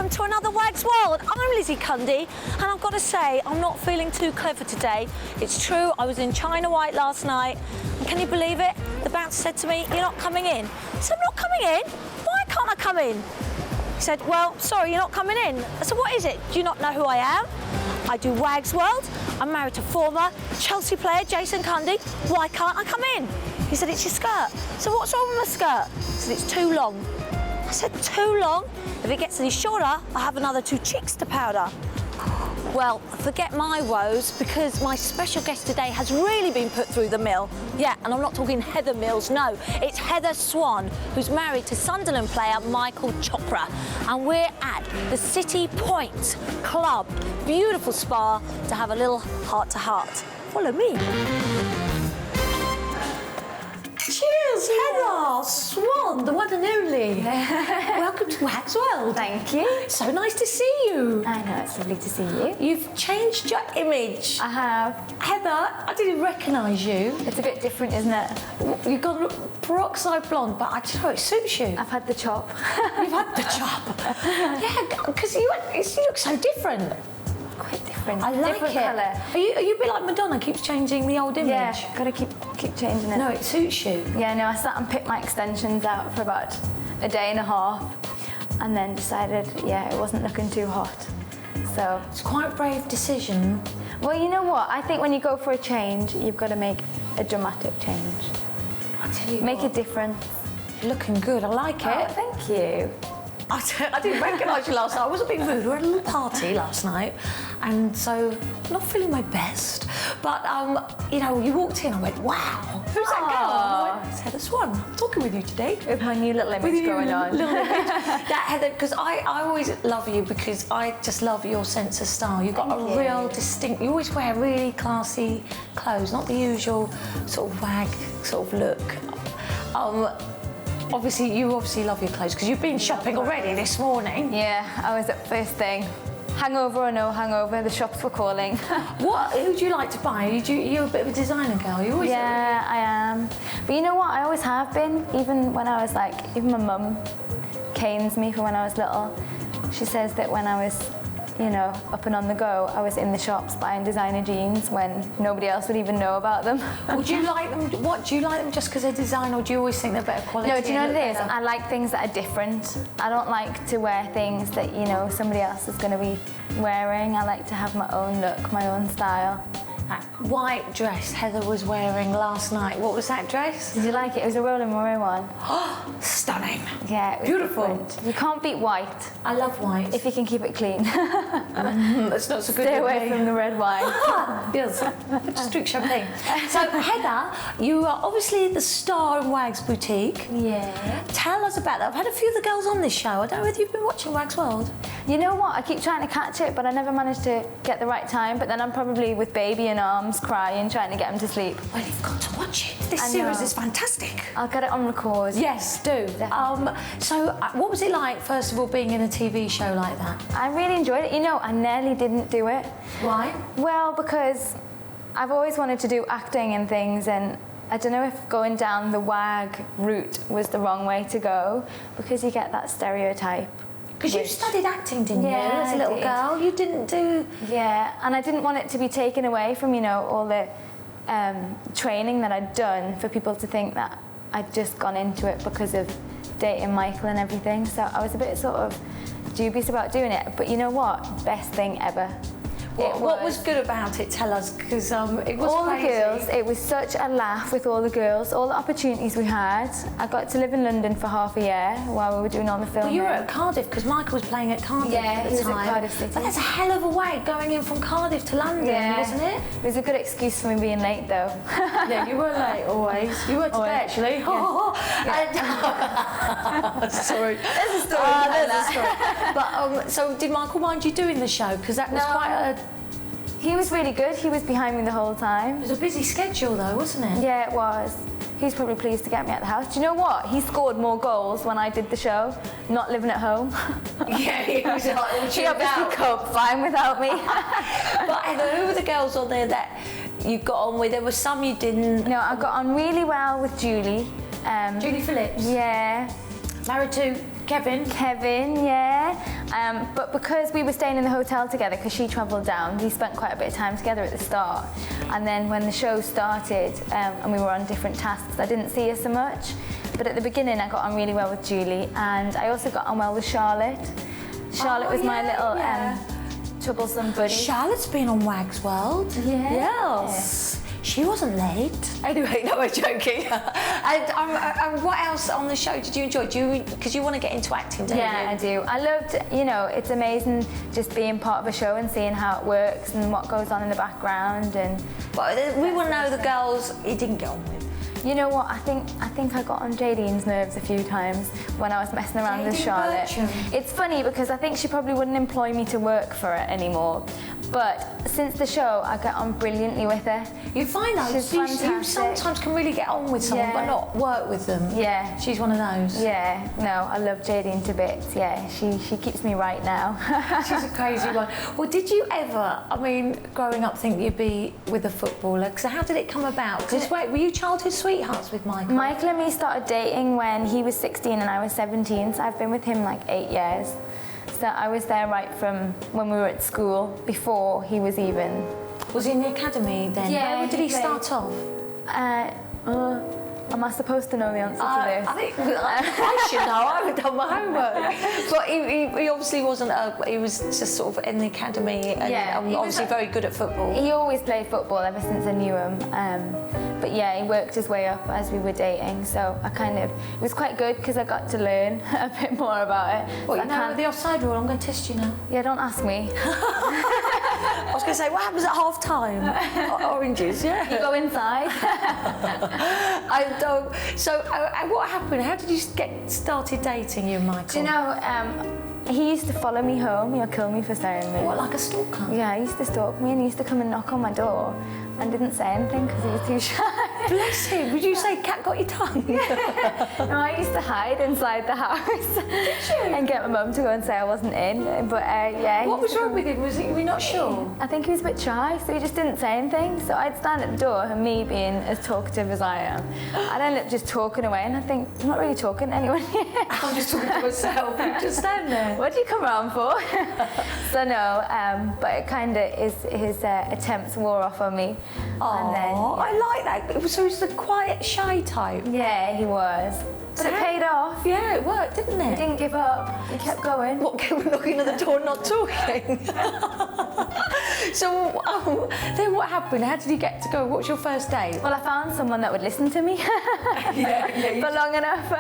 welcome to another Wags World. I'm Lizzie Cundy, and I've got to say, I'm not feeling too clever today. It's true, I was in China White last night, and can you believe it? The bouncer said to me, "You're not coming in." I said, "I'm not coming in? Why can't I come in?" He said, "Well, sorry, you're not coming in." I said, "What is it? Do you not know who I am?" "I do Wags World. I'm married to former Chelsea player Jason Cundy. Why can't I come in?" He said, "It's your skirt." So what's wrong with my skirt? He said, "It's too long." I said, "Too long? If it gets any shorter, I'll have another 2 cheeks to powder." Well, forget my woes, because my special guest today has really been put through the mill. Yeah, and I'm not talking Heather Mills, no. It's Heather Swan, who's married to Sunderland player Michael Chopra. And we're at the City Point Club. Beautiful spa to have a little heart-to-heart. Follow me. Cheers, Heather Swan, the one and only. Welcome to Wags World. Thank you. So nice to see you. I know, it's lovely to see you. You've changed your image. I have. Heather, I didn't recognise you. It's a bit different, isn't it? You've got peroxide blonde, but I don't know, it suits you. I've had the chop. You've had the chop. Yeah, because you look so different. Quite different. I like different it. colour. Are you a bit like Madonna, keeps changing the old image? Yeah, gotta keep changing it. No, it suits you. Yeah, no, I sat and picked my extensions out for about a day and a half and then decided, yeah, it wasn't looking too hot. So. It's quite a brave decision. Well, you know what? I think when you go for a change, you've got to make a dramatic change. I tell you Make what, a difference. you're looking good, I like Oh, it. thank you. I didn't recognise you last night. I wasn't being rude. We were at a little party last night, and so not feeling my best. But you know, you walked in. I went, "Wow, who's that girl?" And I went, "It's Heather Swan. I'm talking with you today." With my new little image going on. Little image. That Heather, because I always love you because I just love your sense of style. You've got Thank a you. real distinct. You always wear really classy clothes, not the usual sort of wag sort of look. Obviously, you love your clothes because you've been shopping already this morning. Yeah, I was at first thing. Hangover or no hangover, the shops were calling. Who do you like to buy? You're a bit of a designer girl. You always. Yeah, I am. But you know what? I always have been. Even when I was like, even my mum canes me for when I was little. She says that when I was, you know, up and on the go, I was in the shops buying designer jeans when nobody else would even know about them. Would you like them? What do you like them just because they're design, or do you always think they're better quality? No, do you know what and it look is? better? I like things that are different. I don't like to wear things that, you know, somebody else is going to be wearing. I like to have my own look, my own style. That white dress Heather was wearing last night. What was that dress? Did you like it? It was a Roland Murray one. Stunning. Yeah, it was Beautiful. different. You can't beat white I love white. if you can keep it clean. That's not so good. Stay with away me. from the red wine. Yes, just drink champagne. So Heather, you are obviously the star in Wags Boutique. Yeah. Tell us about that. I've had a few of the girls on this show. I don't know whether you've been watching Wags World. You know what? I keep trying to catch it, but I never manage to get the right time. But then I'm probably with baby in arms, crying, trying to get him to sleep. Well, you've got to watch it. This I series know. is fantastic. I'll get it on record. Yes, do. So what was it like, first of all, being in a TV show like that? I really enjoyed it. You know, I nearly didn't do it. Why? Well, because I've always wanted to do acting and things, and I don't know if going down the WAG route was the wrong way to go, because you get that stereotype. Because you studied acting, didn't you, Yeah, as a I little did. girl? You didn't do... Yeah, and I didn't want it to be taken away from, you know, all the training that I'd done for people to think that I'd just gone into it because of dating Michael and everything. So I was a bit sort of dubious about doing it. But you know what? Best thing ever. What was good about it? Tell us, because it was all crazy. the girls, it was such a laugh with all the girls, all the opportunities we had. I got to live in London for half a year while we were doing all the filming. Well, you were at Cardiff, because Michael was playing at Cardiff Yeah, at the he was at time. Cardiff City. But that's a hell of a way going in from Cardiff to London, wasn't it? It was a good excuse for me being late, though. Yeah, you were late always. You were today, actually. And- Sorry. There's a story behind There's a that. story. But so did Michael mind you doing the show? Because that was No. quite a... He was really good. He was behind me the whole time. It was a busy schedule, though, wasn't it? Yeah, it was. He's probably pleased to get me at the house. Do you know what? He scored more goals when I did the show, not living at home. Yeah, he was like, all She tuned obviously out. coped fine without me. But Heather, who were the girls on there that you got on with? There were some you didn't. No, I got on really well with Julie. Julie Phillips. Yeah. Married to? Kevin, yeah. But because we were staying in the hotel together, because she travelled down, we spent quite a bit of time together at the start. And then when the show started and we were on different tasks, I didn't see her so much. But at the beginning, I got on really well with Julie, and I also got on well with Charlotte. Charlotte was my little troublesome buddy. Charlotte's been on Wag's World. Yes. She wasn't late. Anyway, no, I'm joking. And what else on the show did you enjoy? Because you want to get into acting, don't you? Yeah, I do. I loved, it's amazing just being part of a show and seeing how it works and what goes on in the background. And But we want to know the girls you didn't get on with. You know what? I think I got on Jadine's nerves a few times when I was messing around with Charlotte. It's funny because I think she probably wouldn't employ me to work for her anymore. But since the show, I get on brilliantly with her. You find that you sometimes can really get on with someone but not work with them. Yeah. She's one of those. Yeah, no, I love Jadine to bits. Yeah, she keeps me right now. She's a crazy one. Well, did you ever, growing up, think you'd be with a footballer? Because how did it come about? Because were you childhood sweethearts with Michael? Michael and me started dating when he was 16 and I was 17, so I've been with him like 8 years. So I was there right from when we were at school, before he was even... Was he in the academy then? Yeah. Where did he start off? Am I supposed to know the answer to this? I think I should know. I haven't done my homework. But he obviously wasn't. He was just sort of in the academy and obviously very good at football. He always played football ever since I knew him. But yeah, he worked his way up as we were dating. So it was quite good because I got to learn a bit more about it. Well, with the offside rule, I'm going to test you now. Yeah, don't ask me. I was going to say, what happens at half time? Oranges, yeah. You go inside. So what happened? How did you get started dating, you and Michael? Do you know, he used to follow me home. He'll kill me for saying this. What, like a stalker? Yeah, he used to stalk me and he used to come and knock on my door and didn't say anything because he was too shy. Bless him. Would you say cat got your tongue? No, I used to hide inside the house and get my mum to go and say I wasn't in. But yeah. What was wrong with him? Were you not sure? I think he was a bit shy, so he just didn't say anything. So I'd stand at the door, and me being as talkative as I am, I'd end up just talking away, and I think, I'm not really talking to anyone here. I'm just talking to myself. You just stand there. What do you come around for? So no, but it kind of his attempts wore off on me. Oh, and then, I like that. So he's the quiet, shy type. Yeah, he was. But it paid off. Yeah, it worked, didn't it? He didn't give up. He kept going. What, kept knocking at the door and not talking? So then what happened? How did you get to go? What was your first date? Well, I found someone that would listen to me for long enough.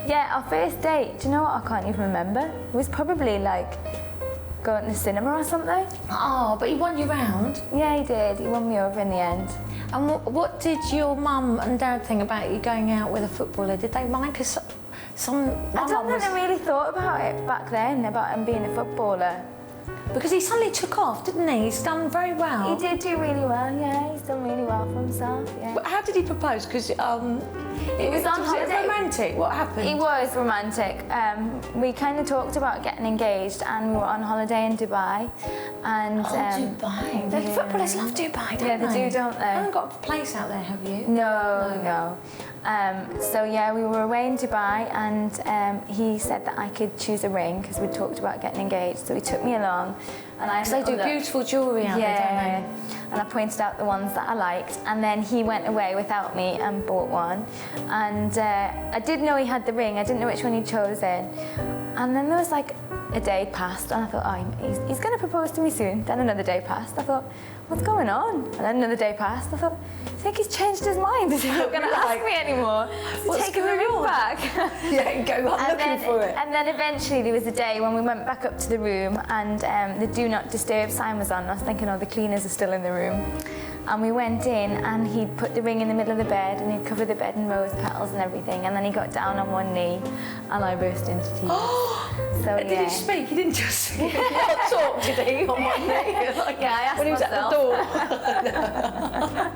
Yeah, our first date, do you know what? I can't even remember. It was probably like going to the cinema or something. Oh, but he won you round? Yeah, he did. He won me over in the end. And what did your mum and dad think about you going out with a footballer? Did they mind? Because I don't think they really thought about it back then, about him being a footballer. Because he suddenly took off, didn't he? He's done very well. He did do really well, yeah. He's done really well for himself, yeah. But how did he propose? Because it was on holiday. Romantic. What happened? It was romantic. We kind of talked about getting engaged, and we were on holiday in Dubai. And Dubai. The footballers love Dubai, don't they? Yeah, they do, don't they? You haven't got a place out there, have you? No. So yeah, we were away in Dubai, and he said that I could choose a ring because we talked about getting engaged. So he took me along, and I. Because they do beautiful jewellery out there, don't they? And I pointed out the ones that I liked, and then he went away without me and bought one. And I did know he had the ring. I didn't know which one he'd chosen. And then there was like a day passed, and I thought, oh, he's going to propose to me soon. Then another day passed. I thought, what's going on? And then another day passed. I thought, I think he's changed his mind. He's not going to ask me anymore. He's taking the ring back. Yeah, go on looking for it. And then eventually there was a day when we went back up to the room, and the do not disturb sign was on. I was thinking, oh, the cleaners are still in the room. And we went in, and he'd put the ring in the middle of the bed, and he'd cover the bed in rose petals and everything. And then he got down on one knee, and I burst into tears. So, did he speak? He didn't just not talk, did he? On one knee? Like, yeah, I asked when he was myself. At the door.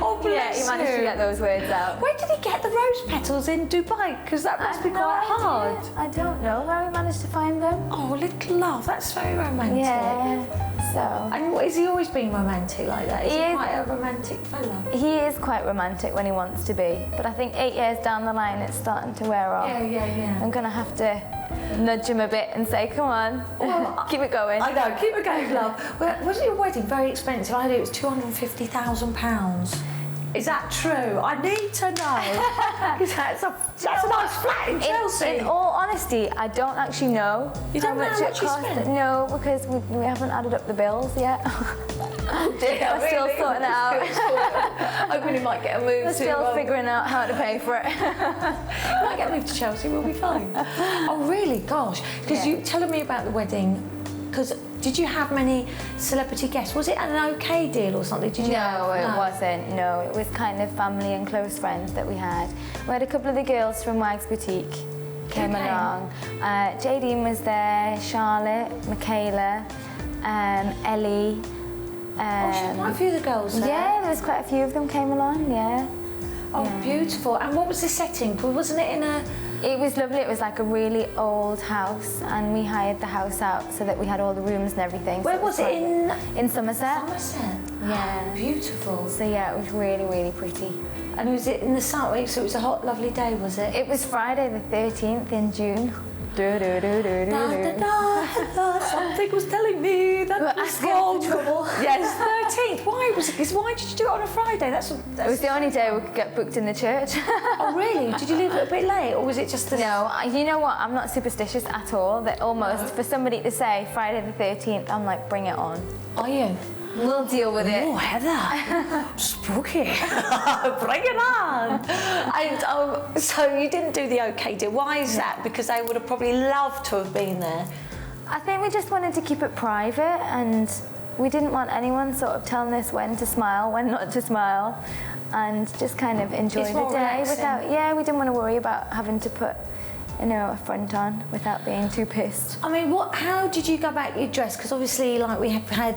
Oh, bless Yeah, he managed to get those words out. Where did he get the rose petals in Dubai? Because that must be quite hard. I don't know where he managed to find them. Oh, little love, that's very romantic. Yeah. So. And has he always been romantic like that? Is he He is. quite a romantic fella? He is quite romantic when he wants to be, but I think 8 years down the line it's starting to wear off. Yeah. I'm gonna have to nudge him a bit and say, come on, keep it going. I know, keep it going, love. Well, wasn't your wedding very expensive? I heard it was £250,000. Is that true? I need to know. 'Cause that's a nice flat in Chelsea. In all honesty, I don't actually know You don't know how much you cost. spent? No, because we haven't added up the bills yet. Oh dear, We're still sorting it out. Hoping you might get a move We're to... still figuring out how to pay for it. You might get moved to Chelsea, we'll be fine. Oh really? Gosh. Because you telling me about the wedding, because did you have many celebrity guests? Was it an okay deal or something? Did you No, it wasn't. No, it was kind of family and close friends that we had. We had a couple of the girls from Wags Boutique came along. Jadine was there, Charlotte, Michaela, Ellie. She quite a few of the girls there. Yeah, there was quite a few of them came along, yeah. Oh, beautiful. And what was the setting? Wasn't it in a... It was lovely. It was like a really old house, and we hired the house out so that we had all the rooms and everything. Where was it? In Somerset. Somerset? Yeah. Oh, beautiful. So yeah, it was really, really pretty. And was it in the summer? So it was a hot, lovely day, was it? It was Friday the 13th in June. Da, da, da, something was telling me that We're was asking wrong. for trouble. Yes, 13th. Why did you do it on a Friday? It was the only day we could get booked in the church. Oh really? Did you leave it a bit late, or was it just the... No, you know what? I'm not superstitious at all. That almost for somebody to say Friday the 13th, I'm like, bring it on. Are you? We'll deal with it. Oh, Heather, spooky. Bring it on. And so you didn't do the OK deal. Why is that? Because they would have probably loved to have been there. I think we just wanted to keep it private, and we didn't want anyone sort of telling us when to smile, when not to smile, and just kind of enjoy It's the more day relaxing. without. Yeah, we didn't want to worry about having to put, a front on without being too pissed. I mean, how did you go about your dress? Because obviously, like we have had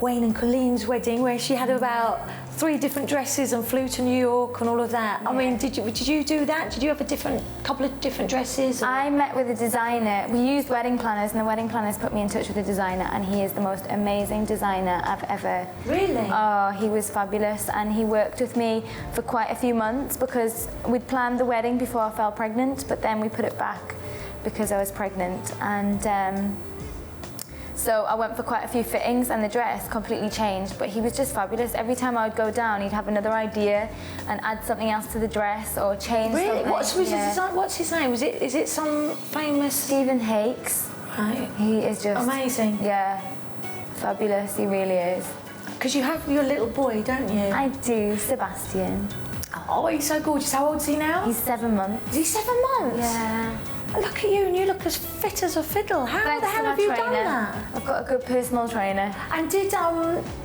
Wayne and Colleen's wedding, where she had about 3 different dresses and flew to New York and all of that. Yeah. I mean, did you do that? Did you have a couple of different dresses? I met with a designer. We used wedding planners, and the wedding planners put me in touch with a designer, and he is the most amazing designer I've ever. Really? Oh, he was fabulous, and he worked with me for quite a few months because we'd planned the wedding before I fell pregnant, but then we put it back because I was pregnant, and so I went for quite a few fittings, and the dress completely changed, but he was just fabulous. Every time I would go down, he'd have another idea and add something else to the dress or change Really? something. What's his design? What's his name? Is it some famous... Stephen Hakes. Right. He is just... Amazing. Yeah, fabulous, he really is. Because you have your little boy, don't you? I do, Sebastian. Oh, he's so gorgeous. How old is he now? He's 7 months. Is he 7 months? Yeah. Look at you, and you look as fit as a fiddle. How Thanks the to hell my have you trainer. done that? I've got a good personal trainer. And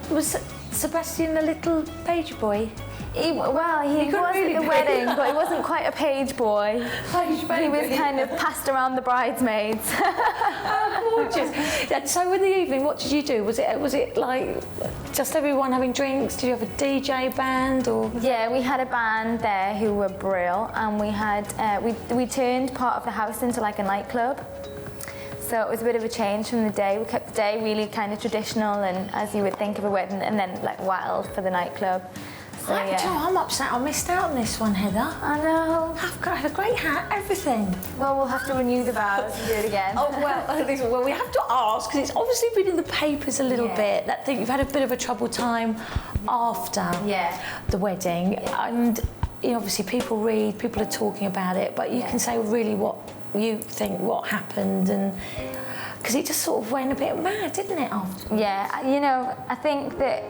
was Sebastian a little page boy? He was couldn't at really the be. wedding, but he wasn't quite a page boy. Page He baby. was kind of passed around the bridesmaids. Oh, gorgeous. And so in the evening, what did you do? Was it like just everyone having drinks? Did you have a DJ band or? Yeah, we had a band there who were brill, and we had we turned part of the house into like a nightclub. So it was a bit of a change from the day. We kept the day really kind of traditional and as you would think of a wedding, and then like wild for the nightclub. So You know, yeah. I'm upset I missed out on this one, Heather. I know. I had a great hat, everything. Well, we'll have to renew the vows and do it again. Oh, well, we have to ask, because it's obviously been in the papers a little Yeah. bit, that thing, you've had a bit of a troubled time after Yeah. the wedding. Yeah. And obviously people read, people are talking about it, but you Yeah. can say really what you think, what happened, and because it just sort of went a bit mad, didn't it, after? Yeah, I think that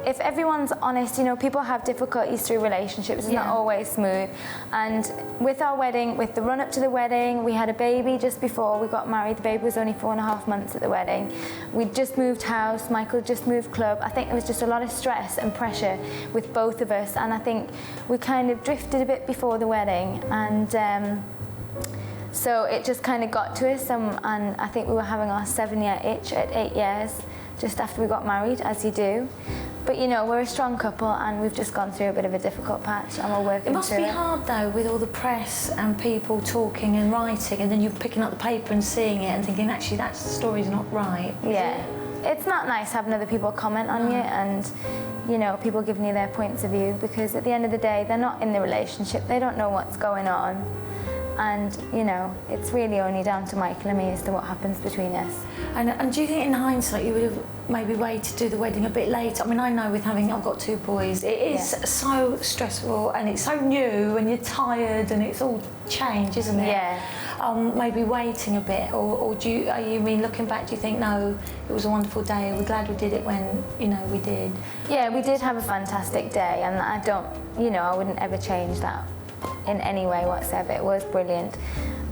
if everyone's honest, people have difficulties through relationships. It's not Yeah. always smooth. And with our wedding, with the run up to the wedding, we had a baby just before we got married. The baby was only 4.5 months at the wedding. We'd just moved house. Michael just moved club. I think there was just a lot of stress and pressure with both of us. And I think we kind of drifted a bit before the wedding. And so it just kind of got to us. And I think we were having our 7-year itch at 8 years, just after we got married, as you do. But we're a strong couple, and we've just gone through a bit of a difficult patch, and we're working It must through be it. hard though, with all the press and people talking and writing, and then you're picking up the paper and seeing it and thinking, actually, that story's not right. Yeah, it's not nice having other people comment on you and, you know, people giving you their points of view, because at the end of the day, they're not in the relationship. They don't know what's going on. And, you know, it's really only down to Michael and me as to what happens between us. And do you think in hindsight you would have maybe waited to do the wedding a bit later? I mean, I know I've got 2 boys, it is so stressful and it's so new and you're tired and it's all change, isn't it? Yeah. Maybe waiting a bit, or looking back, do you think, no, it was a wonderful day, we're glad we did it when, you know, we did? Yeah, we did have a fantastic day, and I don't, you know, I wouldn't ever change that in any way whatsoever. It was brilliant.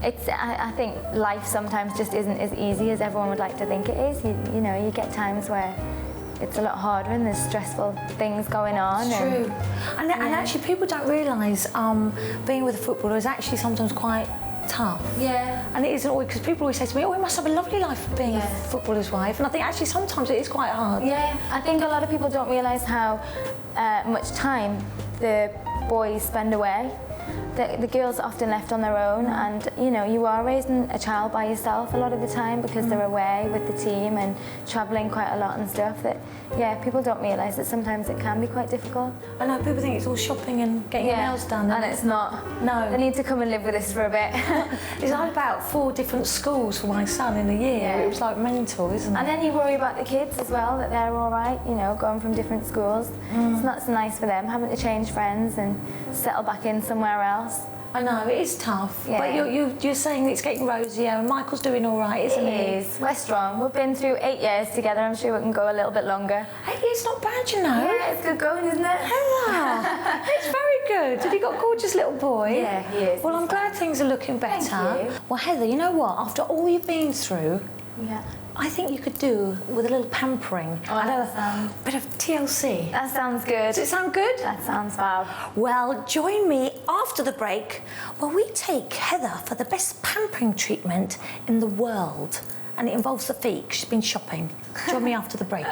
I think life sometimes just isn't as easy as everyone would like to think it is. You know, you get times where it's a lot harder and there's stressful things going on. It's true. And actually people don't realise being with a footballer is actually sometimes quite tough. Yeah. And it isn't always, because people always say to me, oh, you must have a lovely life for being a footballer's wife. And I think actually sometimes it is quite hard. Yeah, I think a lot of people don't realise how much time the boys spend away. The girls are often left on their own, and you know, you are raising a child by yourself a lot of the time because they're away with the team and travelling quite a lot and stuff. That, yeah, people don't realise that sometimes it can be quite difficult. I know, people think it's all shopping and getting your nails done. And it's not. No. They need to come and live with us for a bit. It's like about 4 different schools for my son in a year. Yeah. It was like mental, isn't it? And then you worry about the kids as well, that they're all right, you know, going from different schools. It's not so nice for them, having to change friends and settle back in somewhere else. I know, it is tough, Yeah. but you're saying it's getting rosier and Michael's doing all right, isn't he? It is. We're strong. We've been through 8 years together. I'm sure we can go a little bit longer. 8 years not bad, you know. Yeah, it's good going, isn't it? Heather, it's very good. Have you got a gorgeous little boy? Yeah, he is. Well, I'm glad things are looking better. Thank you. Well, Heather, you know what? After all you've been through, Yeah. I think you could do with a little pampering and a bit of TLC. That sounds good. Does it sound good? That sounds fab. Well, join me after the break where we take Heather for the best pampering treatment in the world. And it involves the feet. She's been shopping. Join me after the break.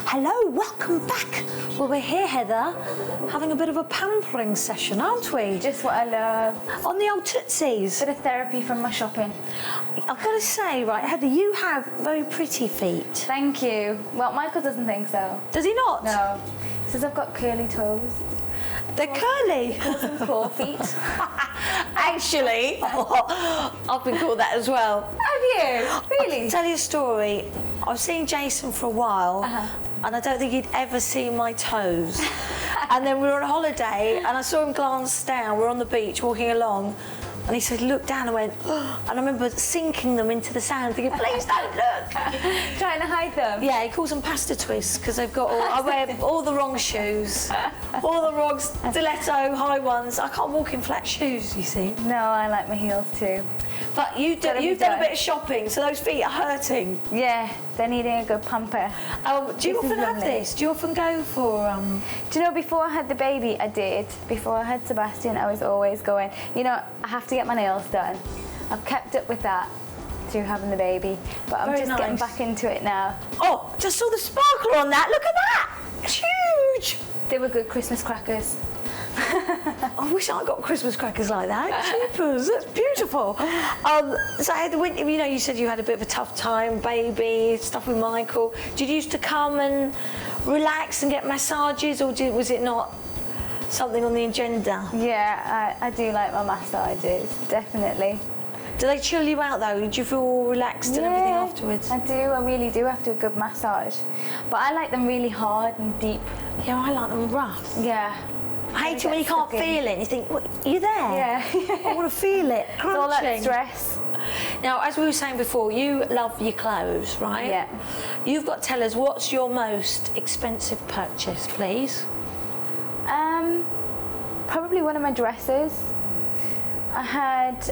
Hello, welcome back. Well, we're here, Heather, having a bit of a pampering session, aren't we? Just what I love. On the old Tootsies. Bit of therapy from my shopping. I've got to say, right, Heather, you have very pretty feet. Thank you. Well, Michael doesn't think so. Does he not? No. He says I've got curly toes. They're curly. Claw feet. Actually, I've been called that as well. Have you? Really? I'll tell you a story. I was seeing Jason for a while, and I don't think he'd ever seen my toes. And then we were on holiday, and I saw him glance down. We're on the beach walking along, and he said, "Look down," and went, oh, and I remember sinking them into the sand, thinking, "Please don't look." Trying to hide them? Yeah, he calls them pasta twists because they've got all. I wear all the wrong shoes, all the wrong stiletto high ones. I can't walk in flat shoes, you see. No, I like my heels too. But you've done a bit of shopping, so those feet are hurting. Yeah, they're needing a good pamper. Oh, do you often have this? Do you often go for? Do you know, before I had the baby, I did. Before I had Sebastian, I was always going, you know, I have to get my nails done. I've kept up with that through having the baby, but I'm just getting back into it now. Oh, just saw the sparkler on that. Look at that. It's huge. They were good Christmas crackers. I wish I got Christmas crackers like that. Jeepers, that's beautiful. So Heather, you know, you said you had a bit of a tough time, baby, stuff with Michael. Did you used to come and relax and get massages, or was it not something on the agenda? Yeah, I do like my massages, definitely. Do they chill you out though? Did you feel relaxed and everything afterwards? I do, I really do after a good massage. But I like them really hard and deep. Yeah, I like them rough. Yeah. I hate it when you can't feel it. You think, what, you there? Yeah. I want to feel it. It's all that stress. Now, as we were saying before, you love your clothes, right? Yeah. You've got to tell us, what's your most expensive purchase, please? Probably one of my dresses. I had,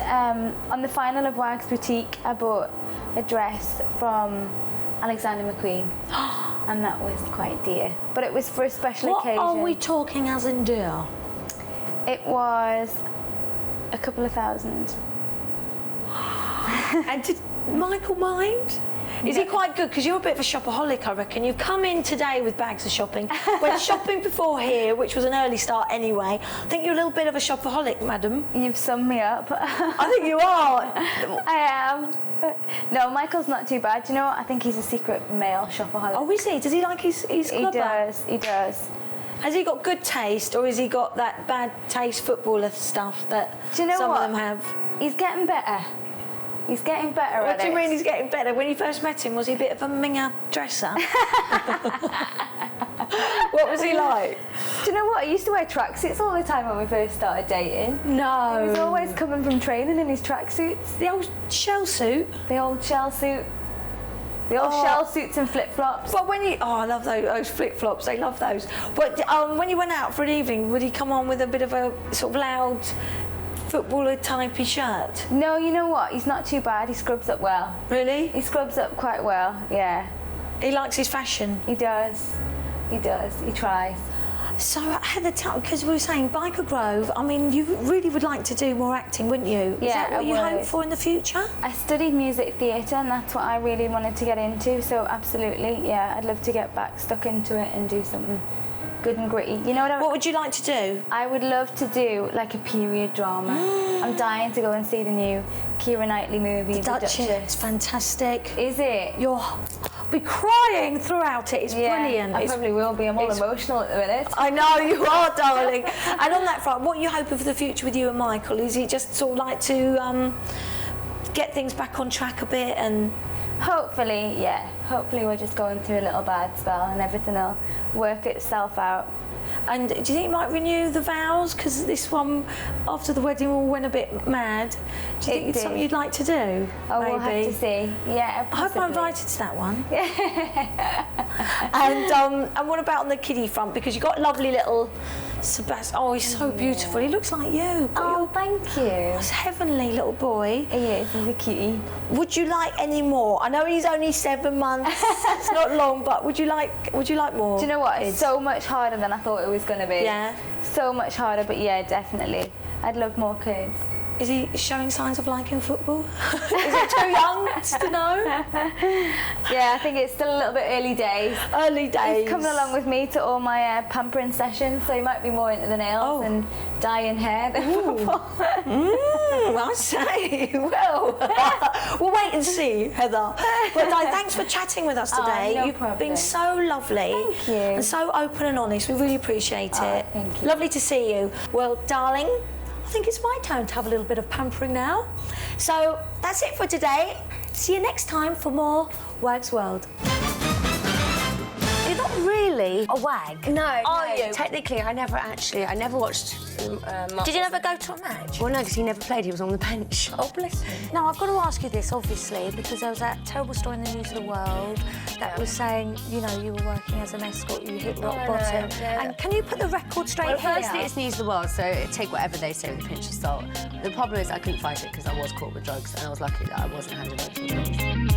on the final of Wags Boutique, I bought a dress from Alexander McQueen. And that was quite dear. But it was for a special occasion. What are we talking as in dear? It was a couple of thousand. And did Michael mind? Is he quite good? Because you're a bit of a shopaholic, I reckon. You've come in today with bags of shopping. Went shopping before here, which was an early start anyway. I think you're a little bit of a shopaholic, madam. You've summed me up. I think you are. I am. No, Michael's not too bad. Do you know what? I think he's a secret male shopaholic. Oh, is he? Does he like his club? He does. Has he got good taste, or has he got that bad taste footballer stuff that Do you know some what? of them have? He's getting better. He's getting better at it. What do you mean he's getting better? When you first met him, was he a bit of a minger dresser? What was he like? Do you know what? He used to wear tracksuits all the time when we first started dating. No. He was always coming from training in his tracksuits. The old shell suit? The old shell suit. The old shell suits and flip-flops. But when you... Oh, I love those flip-flops. They love those. But when you went out for an evening, would he come on with a bit of a sort of loud footballer-typey shirt? No, you know what? He's not too bad. He scrubs up well. Really? He scrubs up quite well, yeah. He likes his fashion? He does. He does. He tries. So at the time, because we were saying Biker Grove, I mean, you really would like to do more acting, wouldn't you? Is that what you hope for in the future? I studied music theatre and that's what I really wanted to get into, so absolutely, yeah, I'd love to get back stuck into it and do something good and gritty. You know what What would you like to do? I would love to do like a period drama. I'm dying to go and see the new Keira Knightley movie, The Duchess. It's fantastic. Is it? You'll be crying throughout it. It's brilliant. I probably will be. I'm all emotional at the minute. I know you are, darling. And on that front, what are you hoping for the future with you and Michael? Is he just sort of like to get things back on track a bit and... Hopefully, yeah. Hopefully we're just going through a little bad spell and everything will work itself out. And do you think you might renew the vows? Because this one, after the wedding, all went a bit mad. Do you think it's something you'd like to do? Oh, maybe? we'll have to see. Yeah, possibly. I hope I'm invited to that one. And what about on the kiddie front? Because you've got lovely little Sebastian. Oh, he's so beautiful. He looks like you. Oh, thank you. He's a heavenly little boy. He is. He's a cutie. Would you like any more? I know he's only 7 months. It's not long, but would you like more? Do you know what? kids? It's so much harder than I thought it was going to be. Yeah. So much harder, but yeah, definitely. I'd love more kids. Is he showing signs of liking football? Is it too young to know? Yeah, I think it's still a little bit early days. Early days. He's coming along with me to all my pampering sessions, so he might be more into the nails and dyeing hair than football. I say. Well, we'll wait and see, Heather. But thanks for chatting with us today. No You've problem. been so lovely. Thank you. And so open and honest. We really appreciate it. Thank you. Lovely to see you. Well, darling, I think it's my turn to have a little bit of pampering now. So that's it for today. See you next time for more Wag's World. You're not really a wag. No, Are you? Technically, I never watched. Did you never go to a match? Well, no, because he never played. He was on the bench. Oh, bless him. Now, I've got to ask you this, obviously, because there was that terrible story in the News of the World that was saying, you know, you were working as an escort, you hit rock bottom. yeah. And can you put the record straight Well, here? firstly, it's news of the world, so take whatever they say with a pinch of salt. The problem is I couldn't fight it because I was caught with drugs, and I was lucky that I wasn't handed over to the police.